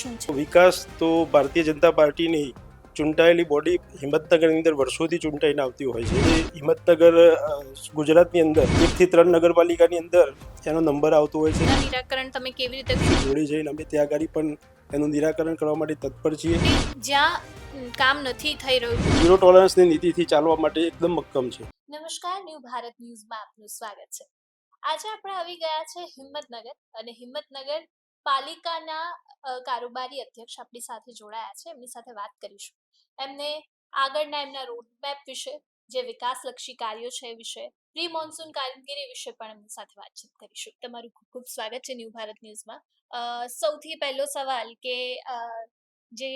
શું છે? વિકાસ તો ભારતીય જનતા પાર્ટીની ચૂંટાયેલી બોડી હિંમતનગરની અંદર વર્ષોથી ચૂંટાઈને આવતી હોય છે. એ હિંમતનગર ગુજરાતની અંદર 1 થી 3 નગરપાલિકાની અંદર એનો નંબર આવતો હોય છે. નિરાકરણ તમે કેવી રીતે જોડી જઈને અમે ત્યાં આગળ પણ એનું નિરાકરણ કરવા માટે તત્પર છીએ. જ્યાં કામ નથી થઈ રહ્યું? ઝીરો ટોલરન્સની નીતિથી ચાલવા માટે એકદમ મક્કમ છે. નમસ્કાર, ન્યૂ ભારત ન્યૂઝમાં આપનું સ્વાગત છે. આજે આપણે આવી ગયા છે હિંમતનગર, અને હિંમતનગર પાલિકાના કારોબારી અધ્યક્ષ આપણી સાથે જોડાયા છે. એમની સાથે વાત કરીશું. એમને આગળના એમના રોડ મેપ વિશે, જે વિકાસલક્ષી કાર્યો છે એ વિશે, પ્રી મોન્સૂન કામગીરી વિશે પણ એમની સાથે વાતચીત કરીશું. તમારું ખૂબ ખૂબ સ્વાગત છે ન્યૂ ભારત ન્યૂઝમાં. સૌથી પહેલો સવાલ કે જે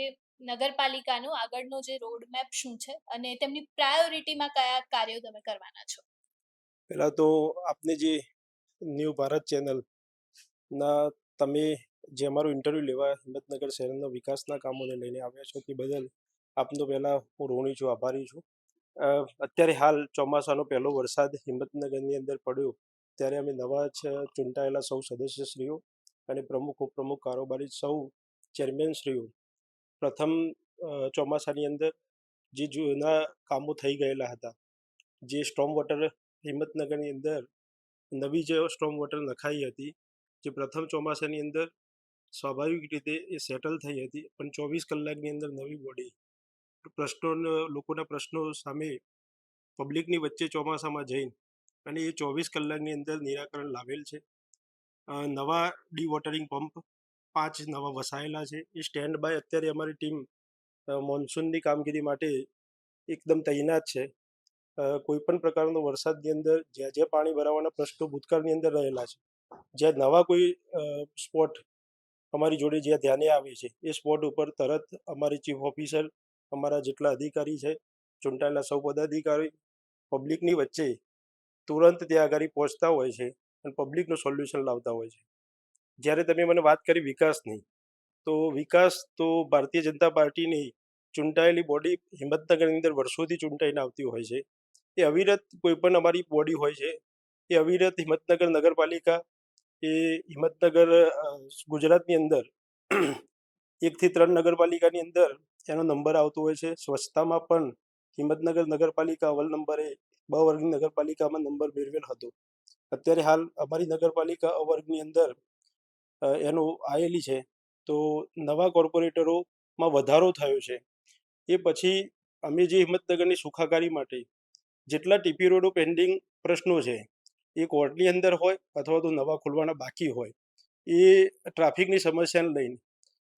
નગરપાલિકાનો આગળનો જે રોડ મેપ શું છે અને તેમની પ્રાયોરિટીમાં કયા કાર્યો તમે કરવાના છો? પહેલા તો આપને જે ન્યૂ ભારત ચેનલ ના તમે જે અમારું ઇન્ટરવ્યૂ લેવા હિંમતનગર શહેરના વિકાસના કામોને લઈને આવ્યા છો તે બદલ આપનો પહેલાં હું ઋણી છું, આભારી છું. અત્યારે હાલ ચોમાસાનો પહેલો વરસાદ હિંમતનગરની અંદર પડ્યો ત્યારે અમે નવા ચૂંટાયેલા સૌ સદસ્યશ્રીઓ અને પ્રમુખ ઉપપ્રમુખ કારોબારી સૌ ચેરમેનશ્રીઓ પ્રથમ ચોમાસાની અંદર જે જૂના કામો થઈ ગયેલા હતા, જે સ્ટોમ વોટર હિંમતનગરની અંદર નવી જે સ્ટોમ વોટર નખાઈ હતી, જે પ્રથમ ચોમાસાની અંદર સ્વાભાવિક રીતે એ સેટલ થઈ હતી, પણ 24 કલાકની અંદર નવી બોડી લોકોના પ્રશ્નો સામે પબ્લિકની વચ્ચે ચોમાસામાં જઈને અને એ 24 કલાકની અંદર નિરાકરણ લાવેલ છે. નવા ડીવોટરિંગ પંપ 5 નવા વસાયેલા છે. એ સ્ટેન્ડ બાય અત્યારે અમારી ટીમ મોન્સૂનની કામગીરી માટે એકદમ તૈનાત છે. કોઈ પણ પ્રકારનો વરસાદની અંદર જ્યાં જ્યાં પાણી ભરાવાના પ્રશ્નો ભૂતકાળની અંદર રહેલા છે, જ્યાં નવા કોઈ સ્પોટ અમારી જોડે જ્યાં ધ્યાને આવે છે એ સ્પોટ ઉપર તરત અમારી ચીફ ઓફિસર, અમારા જેટલા અધિકારી છે, ચૂંટાયેલા સૌ પદાધિકારી પબ્લિકની વચ્ચે તુરંત ત્યાં આગળ પહોંચતા હોય છે અને પબ્લિકનું સોલ્યુશન લાવતા હોય છે. જ્યારે તમે મને વાત કરી વિકાસની, તો વિકાસ તો ભારતીય જનતા પાર્ટીની ચૂંટાયેલી બોડી હિંમતનગરની અંદર વર્ષોથી ચૂંટાઈને આવતી હોય છે. એ અવિરત કોઈ પણ અમારી બોડી હોય છે, એ અવિરત હિંમતનગર નગરપાલિકા એ હિંમતનગર ગુજરાતની અંદર 1 થી 3 નગરપાલિકાની અંદર એનો નંબર આવતો હોય છે. સ્વચ્છતામાં પણ હિંમતનગર નગરપાલિકા અવ્વલ નંબરે બ વર્ગની નગરપાલિકામાં નંબર મેળવેલ હતો. અત્યારે હાલ અમારી નગરપાલિકા અ વર્ગની અંદર એનો આવેલી છે. તો નવા કોર્પોરેટરોમાં વધારો થયો છે. એ પછી અમે જે હિંમતનગરની સુખાકારી માટે જેટલા ટીપી રોડો પેન્ડિંગ પ્રશ્નો છે, એ કોર્ટની અંદર હોય અથવા તો નવા ખોલવાના બાકી હોય, એ ટ્રાફિકની સમસ્યાને લઈને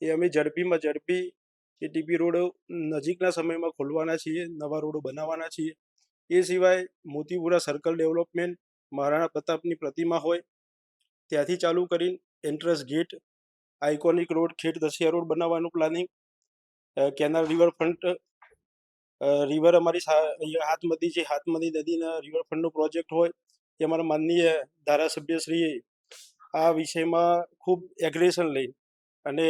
એ અમે ઝડપીમાં ઝડપી એ ટીપી રોડો નજીકના સમયમાં ખોલવાના છીએ, નવા રોડો બનાવવાના છીએ. એ સિવાય મોતીપુરા સર્કલ ડેવલપમેન્ટ, મહારાણા પ્રતાપની પ્રતિમા હોય ત્યાંથી ચાલુ કરીને એન્ટ્રન્સ ગેટ, આઇકોનિક રોડ, ખેડ દસિયા રોડ બનાવવાનું પ્લાનિંગ, કેનાલ રિવરફ્રન્ટ રિવર અમારી હાથમતી છે, હાથમતી નદીના રિવરફ્રન્ટનો પ્રોજેક્ટ હોય, એ અમારા માનનીય ધારાસભ્યશ્રીએ આ વિષયમાં ખૂબ એગ્રેશન લઈ અને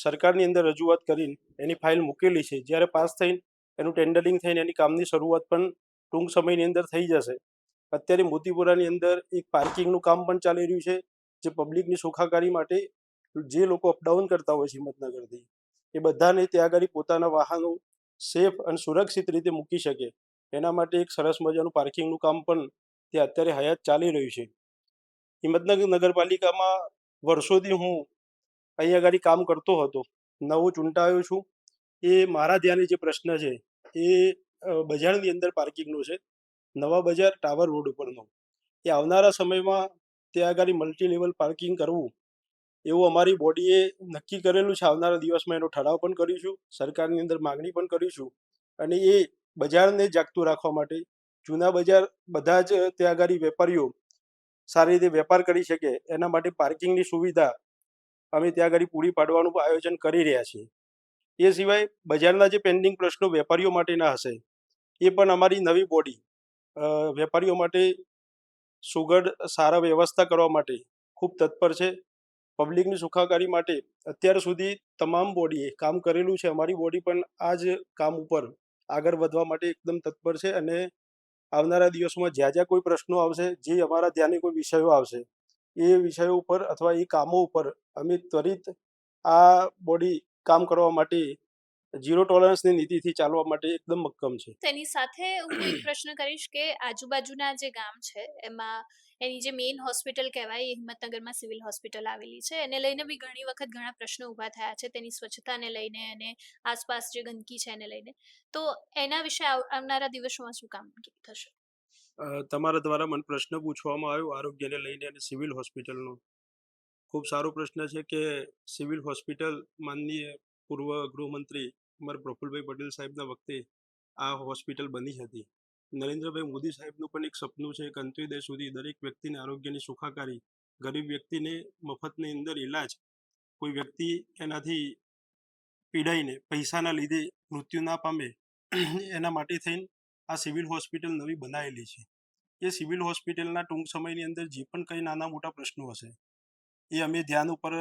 સરકારની અંદર રજૂઆત કરીને એની ફાઇલ મૂકેલી છે. જ્યારે પાસ થઈને એનું ટેન્ડરિંગ થઈને એની કામની શરૂઆત પણ ટૂંક સમયની અંદર થઈ જશે. અત્યારે મોતીપુરાની અંદર એક પાર્કિંગનું કામ પણ ચાલી રહ્યું છે, જે પબ્લિકની સુખાકારી માટે જે લોકો અપડાઉન કરતા હોય છે હિંમતનગરથી, એ બધાને ત્યાં આગળ પોતાના વાહનો સેફ અને સુરક્ષિત રીતે મૂકી શકે એના માટે એક સરસ મજાનું પાર્કિંગનું કામ પણ ત્યાં અત્યારે હયાત ચાલી રહ્યું છે. હિંમતનગર નગરપાલિકામાં વર્ષોથી હું અહીંયા આગળ કામ કરતો હતો, નવો ચૂંટાયો છું. એ મારા ધ્યાને જે પ્રશ્ન છે એ બજારની અંદર પાર્કિંગનો છે, નવા બજાર ટાવર રોડ ઉપરનો. એ આવનારા સમયમાં ત્યાં આગળ મલ્ટી લેવલ પાર્કિંગ કરવું એવું અમારી બોડીએ નક્કી કરેલું છે. આવનારા દિવસમાં એનો ઠરાવ પણ કરીશું, સરકારની અંદર માગણી પણ કરીશું. અને એ બજારને જાગતું રાખવા માટે જૂના બજાર બધા જ ત્યાં આગળ વેપારીઓ સારી રીતે વેપાર કરી શકે એના માટે પાર્કિંગની સુવિધા અમે ત્યાં આગળ પૂરી પાડવાનું આયોજન કરી રહ્યા છીએ. એ સિવાય બજારના જે પેન્ડિંગ પ્રશ્નો વેપારીઓ માટેના હશે, એ પણ અમારી નવી બોડી વેપારીઓ માટે સુગડ સારા વ્યવસ્થા કરવા માટે ખૂબ તત્પર છે. પબ્લિકની સુખાકારી માટે અત્યાર સુધી તમામ બોડીએ કામ કરેલું છે. અમારી બોડી પણ આ જ કામ ઉપર આગળ વધવા માટે એકદમ તત્પર છે. અને આવનારા દિવસોમાં જ્યાં જ્યાં કોઈ પ્રશ્નો આવશે, જે અમારા ધ્યાને કોઈ વિષયો આવશે, એ વિષયો ઉપર અથવા એ કામો ઉપર અમે ત્વરિત આ બોડી કામ કરવા માટે ઝીરો ટોલરન્સની નીતિથી ચાલવા માટે એકદમ મક્કમ છે. તેની સાથે હું એક પ્રશ્ન કરીશ કે આજુબાજુના જે ગામ છે એમાં એની જે મેઇન હોસ્પિટલ કહેવાય એ હિંમતનગરમાં સિવિલ હોસ્પિટલ આવેલી છે એને લઈને બી ઘણી વખત ઘણા પ્રશ્નો ઊભા થયા છે તેની સ્વચ્છતાને લઈને અને આસપાસ જે ગંદકી છે એને લઈને, તો એના વિશે આવનારા દિવસોમાં શું કામગીરી થશે? તમારા દ્વારા મને પ્રશ્ન પૂછવામાં આવ્યો આરોગ્યને લઈને અને સિવિલ હોસ્પિટલનો. ખૂબ સારો પ્રશ્ન છે કે સિવિલ હોસ્પિટલ માનનીય પૂર્વ ગૃહમંત્રી અમારા પ્રફુલભાઈ પટેલ સાહેબના વખતે આ હોસ્પિટલ બની હતી. નરેન્દ્રભાઈ મોદી સાહેબનું પણ એક સપનું છે કે અંત્યોદય સુધી દરેક વ્યક્તિને આરોગ્યની સુખાકારી, ગરીબ વ્યક્તિને મફતની અંદર ઈલાજ, કોઈ વ્યક્તિ એનાથી પીડાઈને પૈસાના લીધે મૃત્યુ ના પામે એના માટે થઈને આ સિવિલ હોસ્પિટલ નવી બનાવેલી છે. એ સિવિલ હોસ્પિટલના ટૂંક સમયની અંદર જે પણ કંઈ નાના મોટા પ્રશ્નો હશે એ અમે ધ્યાન ઉપર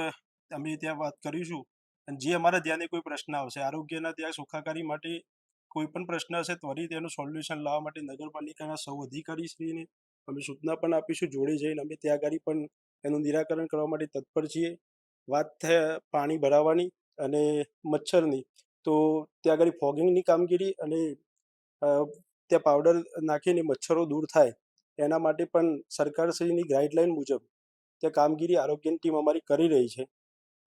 અમે ત્યાં વાત કરીશું. અને જે અમારા ધ્યાને કોઈ પ્રશ્ન આવશે આરોગ્યના ત્યાં સુખાકારી માટે કોઈ પણ પ્રશ્ન હશે ત્વરિત એનું સોલ્યુશન લાવવા માટે નગરપાલિકાના સૌ અધિકારીશ્રીને અમે સૂચના પણ આપીશું. જોડે જઈને અમે ત્યાં આગળ પણ એનું નિરાકરણ કરવા માટે તત્પર છીએ. વાત થાય પાણી ભરાવાની અને મચ્છરની, તો ત્યાં આગળ ફોગિંગની કામગીરી અને ત્યાં પાવડર નાખીને મચ્છરો દૂર થાય એના માટે પણ સરકારશ્રીની ગાઈડલાઈન મુજબ ત્યાં કામગીરી આરોગ્યની ટીમ અમારી કરી રહી છે.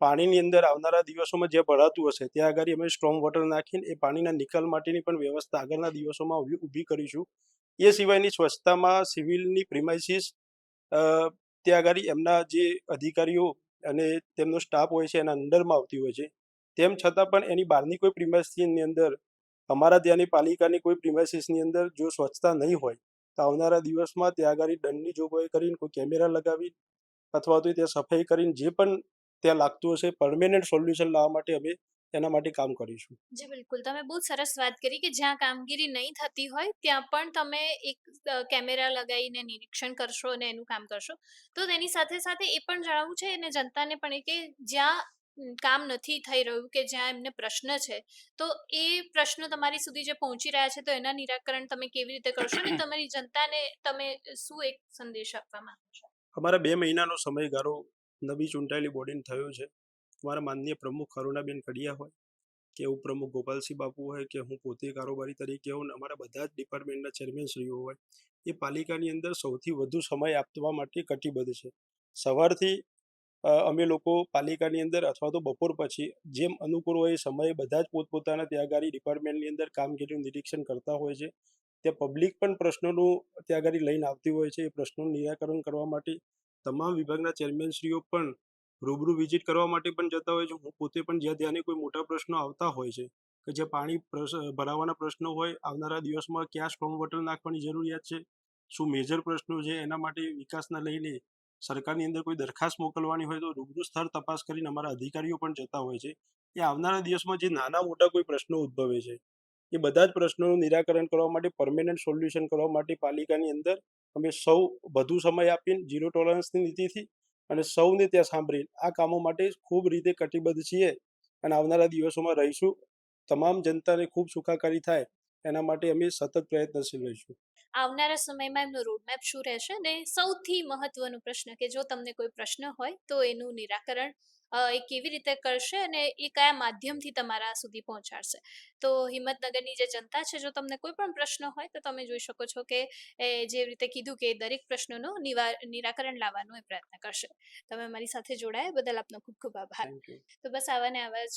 પાણીની અંદર આવનારા દિવસોમાં જે ભરાતું હશે ત્યાં આગળ અમે સ્ટ્રોંગ વોટર નાખીને એ પાણીના નિકાલ માટેની પણ વ્યવસ્થા આગળના દિવસોમાં ઊભી કરીશું. એ સિવાયની સ્વચ્છતામાં સિવિલની પ્રિમાઇસીસ ત્યાં આગળ એમના જે અધિકારીઓ અને તેમનો સ્ટાફ હોય છે એના અંડરમાં આવતી હોય છે. તેમ છતાં પણ એની બહારની કોઈ પ્રિમાઇસીસની અંદર અમારા ત્યાંની પાલિકાની કોઈ પ્રિમાઇસીસની અંદર જો સ્વચ્છતા નહીં હોય તો આવનારા દિવસમાં ત્યાં આગળ દંડની જોગવાઈ કરીને કોઈ કેમેરા લગાવી અથવા તો ત્યાં સફાઈ કરીને જે પણ ત્યાં લાગતું હશે પરમેનન્ટ સોલ્યુશન લાવવા માટે અમે એના માટે કામ કરીશું. જી બિલકુલ, તમે બહુ સરસ વાત કરી કે જ્યાં કામગીરી નહીં થતી હોય ત્યાં પણ તમે એક કેમેરા લગાવીને નિરીક્ષણ કરશો અને એનું કામ કરશો. તો તેની સાથે સાથે એ પણ જણાવવું છે અને જનતાને પણ કે જ્યાં કામ નથી થઈ રહ્યું કે જ્યાં એમને પ્રશ્ન છે તો એ પ્રશ્નો તમારી સુધી જે પહોંચી રહ્યા છે તો એના નિરાકરણ તમે કેવી રીતે કરશો અને તમારી જનતાને તમે શું એક સંદેશ આપવા માંગો છો? અમારા 2 મહિનાનો સમયગાળો નવી ચૂંટાયેલી બોડીને થયો છે. અમારા માનનીય પ્રમુખ કરુણાબેન કડિયા હોય કે ઉપપ્રમુખ ગોપાલસિંહ બાપુ હોય કે હું પોતે કારોબારી તરીકે હોઉં, અમારા બધા જ ડિપાર્ટમેન્ટના ચેરમેનશ્રીઓ હોય, એ પાલિકાની અંદર સૌથી વધુ સમય આપવા માટે કટિબદ્ધ છે. સવારથી અમે લોકો પાલિકાની અંદર અથવા તો બપોર પછી જેમ અનુકૂળ હોય એ સમયે બધા જ પોતપોતાના ત્યાં આગળ ડિપાર્ટમેન્ટની અંદર કામગીરીનું નિરીક્ષણ કરતા હોય છે. ત્યાં પબ્લિક પણ પ્રશ્નોનું ત્યાં આગળ લઈને આવતી હોય છે. એ પ્રશ્નોનું નિરાકરણ કરવા માટે તમામ વિભાગના ચેરમેનશ્રીઓ પણ રૂબરૂ વિઝિટ કરવા માટે પણ જતા હોય છે. હું પોતે પણ જ્યાં ત્યાંને કોઈ મોટા પ્રશ્નો આવતા હોય છે કે જે પાણી ભરાવાના પ્રશ્નો હોય, આવનારા દિવસમાં ક્યાં સ્ટ્રોંગ વોટર નાખવાની જરૂરિયાત છે, શું મેજર પ્રશ્નો છે, એના માટે વિકાસના લઈને સરકારની અંદર કોઈ દરખાસ્ત મોકલવાની હોય તો રૂબરૂ સ્થળ તપાસ કરીને અમારા અધિકારીઓ પણ જતા હોય છે. એ આવનારા દિવસમાં જે નાના મોટા કોઈ પ્રશ્નો ઉદ્ભવે છે એ બધા જ પ્રશ્નોનું નિરાકરણ કરવા માટે પરમેનન્ટ સોલ્યુશન કરવા માટે પાલિકાની અંદર અમે સૌ વધુ સમય આપીને ઝીરો ટોલરન્સની નીતિથી અને સૌને ત્યાં સાંભળીને આ કામો માટે ખૂબ રીતે કટિબદ્ધ છીએ અને આવનારા દિવસોમાં રહીશું. તમામ જનતાને ખૂબ સુખાકારી થાય એના માટે અમે સતત પ્રયત્નશીલ રહીશું. આવનારા સમયમાં એમનો રોડમેપ શું રહેશે અને સૌથી મહત્વનો પ્રશ્ન કે જો તમને કોઈ પ્રશ્ન હોય તો એનું નિરાકરણ એ કેવી રીતે કરશે અને એ કયા માધ્યમથી તમારા સુધી પહોંચાડશે? તો હિંમતનગરની જે જનતા છે જો તમને કોઈ પણ પ્રશ્ન હોય તો તમે જોઈ શકો છો કે જે રીતે કીધું કે દરેક પ્રશ્નોનું નિરાકરણ લાવવાનો એ પ્રયત્ન કરશે. તમે મારી સાથે જોડાયા બદલ આપનો ખૂબ ખૂબ આભાર. Thank you. તો બસ આવા ને આવા જ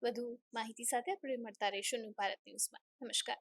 વધુ માહિતી સાથે આપણે મળતા રહીશું ન્યૂ ભારત ન્યૂઝમાં. નમસ્કાર.